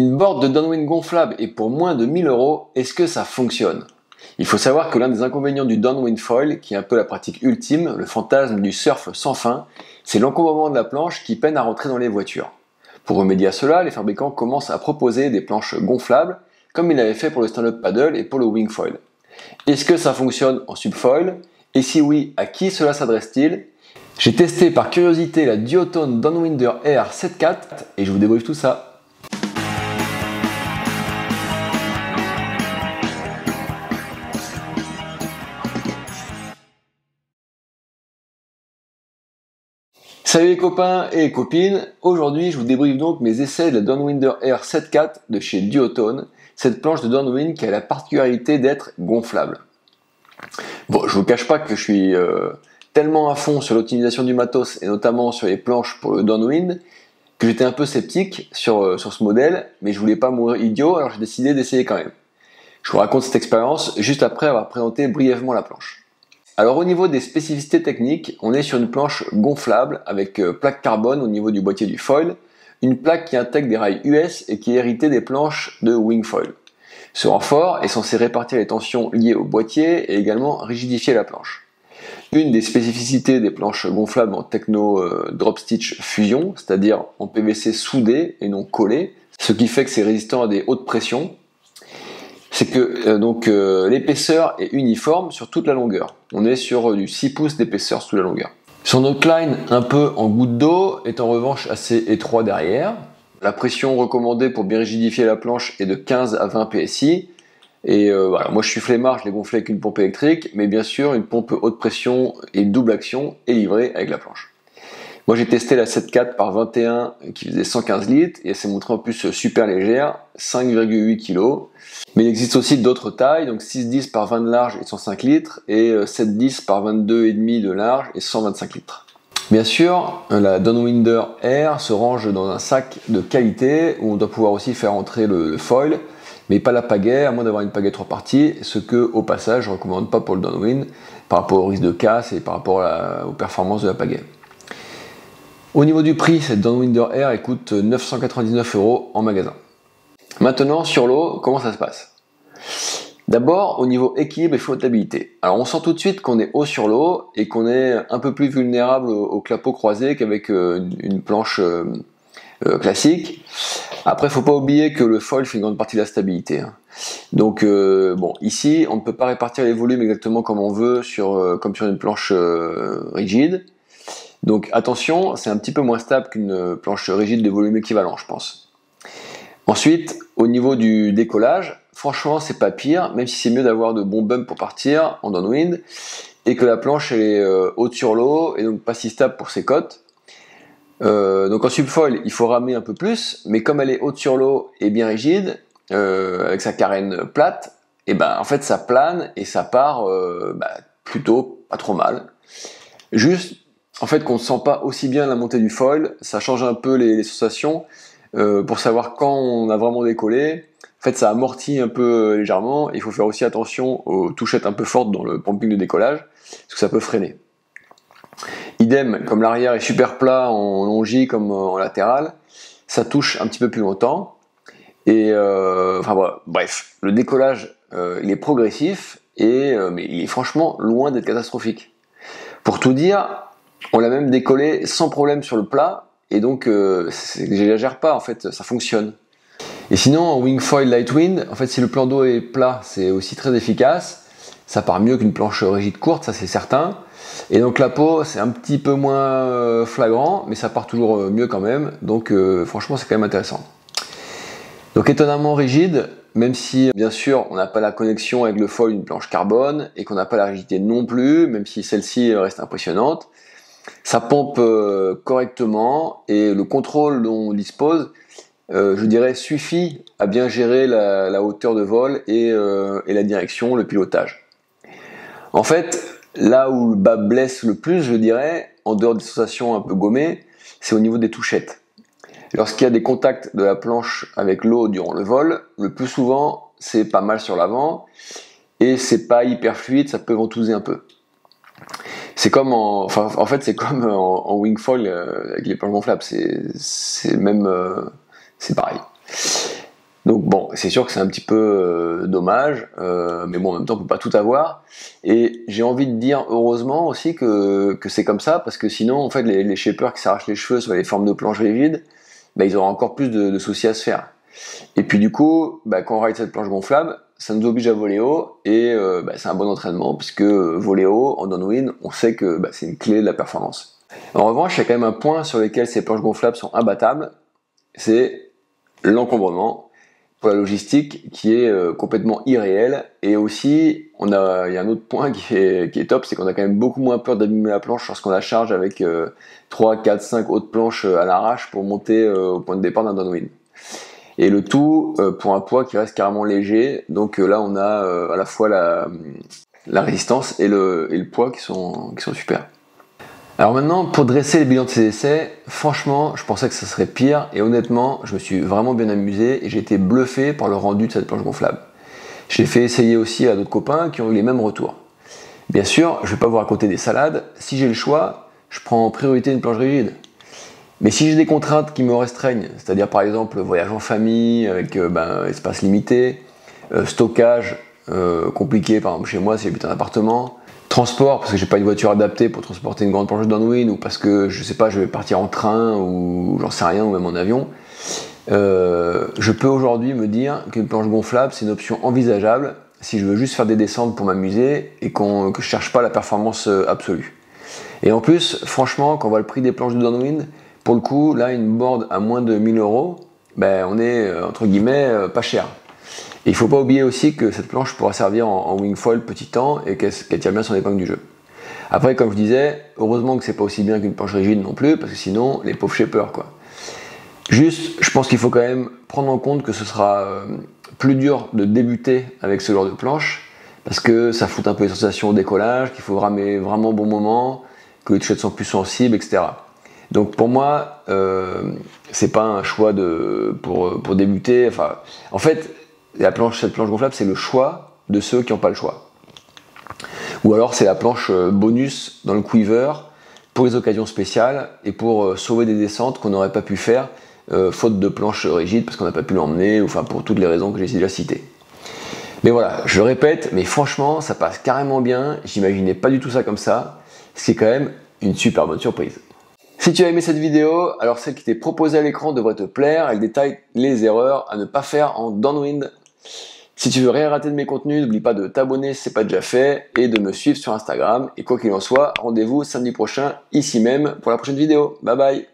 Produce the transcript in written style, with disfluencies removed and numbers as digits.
Une board de downwind gonflable et pour moins de 1000 €, est-ce que ça fonctionne? Il faut savoir que l'un des inconvénients du downwind foil, qui est un peu la pratique ultime, le fantasme du surf sans fin, c'est l'encombrement de la planche qui peine à rentrer dans les voitures. Pour remédier à cela, les fabricants commencent à proposer des planches gonflables, comme ils l'avaient fait pour le stand-up paddle et pour le wing foil. Est-ce que ça fonctionne en subfoil? Et si oui, à qui cela s'adresse-t-il? J'ai testé par curiosité la Duotone Downwinder Air 7.4 et je vous débriefe tout ça. Salut les copains et les copines, aujourd'hui je vous débriefe donc mes essais de la Downwinder Air 7.4 de chez Duotone, cette planche de downwind qui a la particularité d'être gonflable. Bon, je vous cache pas que je suis tellement à fond sur l'optimisation du matos et notamment sur les planches pour le downwind que j'étais un peu sceptique sur ce modèle, mais je voulais pas mourir idiot alors j'ai décidé d'essayer quand même. Je vous raconte cette expérience juste après avoir présenté brièvement la planche. Alors au niveau des spécificités techniques, on est sur une planche gonflable avec plaque carbone au niveau du boîtier du foil, une plaque qui intègre des rails US et qui est héritée des planches de wing foil. Ce renfort est censé répartir les tensions liées au boîtier et également rigidifier la planche. Une des spécificités des planches gonflables en techno drop stitch fusion, c'est-à-dire en PVC soudé et non collé, ce qui fait que c'est résistant à des hautes pressions, c'est que l'épaisseur est uniforme sur toute la longueur. On est sur du 6 pouces d'épaisseur sous la longueur. Son outline, un peu en goutte d'eau, est en revanche assez étroit derrière. La pression recommandée pour bien rigidifier la planche est de 15 à 20 PSI. Et voilà, moi je suis flemmard, je l'ai gonflé avec une pompe électrique, mais bien sûr une pompe haute pression et double action est livrée avec la planche. Moi j'ai testé la 7.4 par 21 qui faisait 115 litres et elle s'est montrée en plus super légère, 5,8 kg. Mais il existe aussi d'autres tailles, donc 6,10 par 20 de large et 105 litres et 7,10 par 22,5 de large et 125 litres. Bien sûr, la Downwinder Air se range dans un sac de qualité où on doit pouvoir aussi faire entrer le foil, mais pas la pagaie, à moins d'avoir une pagaie 3 parties, ce que au passage je ne recommande pas pour le downwind par rapport au risque de casse et par rapport aux performances de la pagaie. Au niveau du prix, cette Downwinder Air elle coûte 999 € en magasin. Maintenant, sur l'eau, comment ça se passe? D'abord, au niveau équilibre et flottabilité. Alors, on sent tout de suite qu'on est haut sur l'eau et qu'on est un peu plus vulnérable au clapot croisé qu'avec une planche classique. Après, faut pas oublier que le foil fait une grande partie de la stabilité. Donc, bon, ici, on ne peut pas répartir les volumes exactement comme on veut, comme sur une planche rigide. Donc, attention, c'est un petit peu moins stable qu'une planche rigide de volume équivalent, je pense. Ensuite, au niveau du décollage, franchement c'est pas pire, même si c'est mieux d'avoir de bons bumps pour partir en downwind et que la planche elle est haute sur l'eau et donc pas si stable pour ses côtes. Donc en subfoil il faut ramer un peu plus, mais comme elle est haute sur l'eau et bien rigide, avec sa carène plate, et ben en fait ça plane et ça part plutôt pas trop mal. Juste en fait qu'on ne sent pas aussi bien la montée du foil, ça change un peu les sensations. Pour savoir quand on a vraiment décollé, en fait ça amortit un peu légèrement, il faut faire aussi attention aux touchettes un peu fortes dans le pumping de décollage, parce que ça peut freiner. Idem, comme l'arrière est super plat en longi comme en latéral, ça touche un petit peu plus longtemps, et bref, le décollage il est progressif, mais il est franchement loin d'être catastrophique. Pour tout dire, on l'a même décollé sans problème sur le plat, et donc j'exagère pas, en fait ça fonctionne. Et sinon en wing foil light wind, en fait si le plan d'eau est plat c'est aussi très efficace, ça part mieux qu'une planche rigide courte, ça c'est certain, et donc la peau c'est un petit peu moins flagrant mais ça part toujours mieux quand même, donc franchement c'est quand même intéressant. Donc étonnamment rigide, même si bien sûr on n'a pas la connexion avec le foil d'une planche carbone et qu'on n'a pas la rigidité non plus, même si celle-ci reste impressionnante. Ça pompe correctement et le contrôle dont on dispose, je dirais, suffit à bien gérer la hauteur de vol et la direction, le pilotage. En fait, là où le bas blesse le plus, je dirais, en dehors des sensations un peu gommées, c'est au niveau des touchettes. Lorsqu'il y a des contacts de la planche avec l'eau durant le vol, le plus souvent, c'est pas mal sur l'avant et c'est pas hyper fluide, ça peut ventouser un peu. C'est comme en wing foil avec les planches gonflables, c'est pareil. c'est sûr que c'est un petit peu dommage, mais bon, en même temps, on peut pas tout avoir. Et j'ai envie de dire, heureusement aussi que c'est comme ça, parce que sinon, en fait, les shapers qui s'arrachent les cheveux sur les formes de planches rigides, bah, ils auront encore plus de soucis à se faire. Et puis du coup, bah, quand on ride cette planche gonflable, ça nous oblige à voler haut, et bah, c'est un bon entraînement, puisque voler haut, en downwind, on sait que bah, c'est une clé de la performance. En revanche, il y a quand même un point sur lequel ces planches gonflables sont imbattables, c'est l'encombrement pour la logistique qui est complètement irréel. Et aussi, il y a un autre point qui est top, c'est qu'on a quand même beaucoup moins peur d'abîmer la planche lorsqu'on la charge avec 3, 4, 5 autres planches à l'arrache pour monter au point de départ d'un downwind. Et le tout pour un poids qui reste carrément léger. Donc là, on a à la fois la résistance et le poids qui sont super. Alors maintenant, pour dresser les bilans de ces essais, franchement, je pensais que ça serait pire, et honnêtement, je me suis vraiment bien amusé, et j'ai été bluffé par le rendu de cette planche gonflable. J'ai fait essayer aussi à d'autres copains qui ont eu les mêmes retours. Bien sûr, je ne vais pas vous raconter des salades, si j'ai le choix, je prends en priorité une planche rigide. Mais si j'ai des contraintes qui me restreignent, c'est-à-dire par exemple voyage en famille, avec espace limité, stockage compliqué, par exemple chez moi si j'habite un appartement, transport, parce que j'ai pas une voiture adaptée pour transporter une grande planche de downwind, ou parce que je sais pas, je vais partir en train, ou j'en sais rien, ou même en avion, je peux aujourd'hui me dire qu'une planche gonflable c'est une option envisageable si je veux juste faire des descentes pour m'amuser et que je cherche pas la performance absolue. Et en plus, franchement, quand on voit le prix des planches de downwind, pour le coup, là, une board à moins de 1000 €, ben, on est entre guillemets pas cher. Et il ne faut pas oublier aussi que cette planche pourra servir en wingfoil petit temps et qu'elle tire bien son épingle du jeu. Après, comme je disais, heureusement que c'est pas aussi bien qu'une planche rigide non plus, parce que sinon, les pauvres shapers, quoi. Juste, je pense qu'il faut quand même prendre en compte que ce sera plus dur de débuter avec ce genre de planche, parce que ça fout un peu les sensations au décollage, qu'il faut ramer vraiment au bon moment, que les touchettes sont plus sensibles, etc. Donc pour moi, c'est pas un choix pour débuter. Enfin, en fait, cette planche gonflable, c'est le choix de ceux qui n'ont pas le choix. Ou alors c'est la planche bonus dans le quiver pour les occasions spéciales et pour sauver des descentes qu'on n'aurait pas pu faire faute de planche rigide parce qu'on n'a pas pu l'emmener, enfin pour toutes les raisons que j'ai déjà citées. Mais voilà, je répète, mais franchement, ça passe carrément bien. J'imaginais pas du tout ça comme ça, ce qui est quand même une super bonne surprise. Si tu as aimé cette vidéo, alors celle qui t'est proposée à l'écran devrait te plaire. Elle détaille les erreurs à ne pas faire en downwind. Si tu veux rien rater de mes contenus, n'oublie pas de t'abonner si ce n'est pas déjà fait et de me suivre sur Instagram. Et quoi qu'il en soit, rendez-vous samedi prochain, ici même, pour la prochaine vidéo. Bye bye!